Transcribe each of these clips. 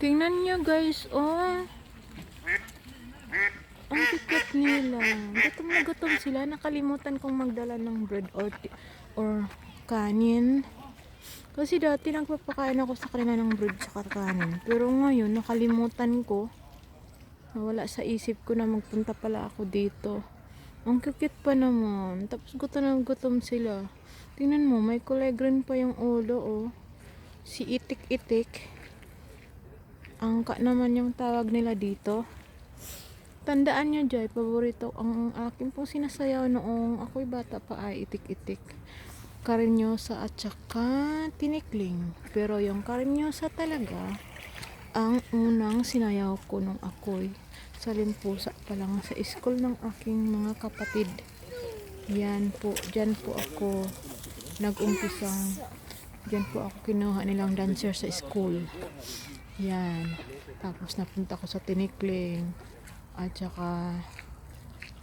Tingnan niyo guys, oh. Ang cute nila. Gutom na gutom sila. Nakalimutan kong magdala ng bread or kanin. Kasi dati nagpapakain ako sa kanila ng bread sa kanin. Pero ngayon, nakalimutan ko. Nawala sa isip ko na magpunta pala ako dito. Ang cute pa naman. Tapos gutom na gutom sila. Tingnan mo, may kulay green pa yung ulo, oh. Si Itik-Itik. Angka naman yung tawag nila dito. Tandaan nyo, Joy, paborito ang akin pong sinasayaw noong ako'y bata pa ay Itik-Itik, Karinyosa at saka Tinikling. Pero yung Karinyosa talaga ang unang sinayaw ko nung ako'y salimpusa pa lang sa school ng aking mga kapatid. Yan po, dyan po ako nag-umpisang, dyan po ako kinuha nilang dancer sa school. Yan. Tapos napunta ko sa Tinikling at saka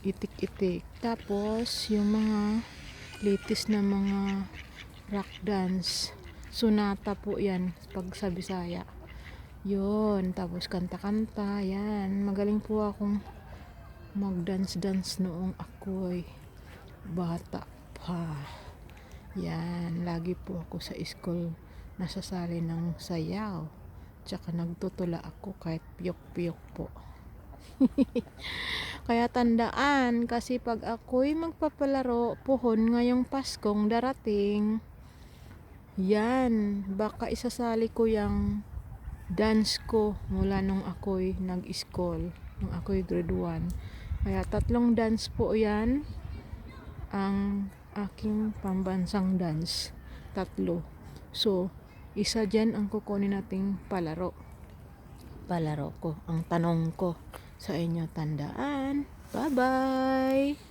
Itik-Itik. Tapos yung mga latest na mga rock dance, Sonata po yan pag sa Bisaya. Yun. Tapos kanta-kanta. Yan. Magaling po akong mag-dance-dance noong ako'y bata pa. Yan. Lagi po ako sa school nasasali ng sayaw. Tsaka nagtutula ako kahit piyok-piyok po. Kaya tandaan, kasi pag ako'y magpapalaro pohon ngayong Paskong darating, yan, baka isasali ko yung dance ko mula nung ako'y nag-school, nung ako'y grade 1. Kaya 3 dance po yan ang aking pambansang dance. 3. So, isa dyan ang kukunin nating palaro ko. Ang tanong ko sa inyo, tandaan. Bye-bye!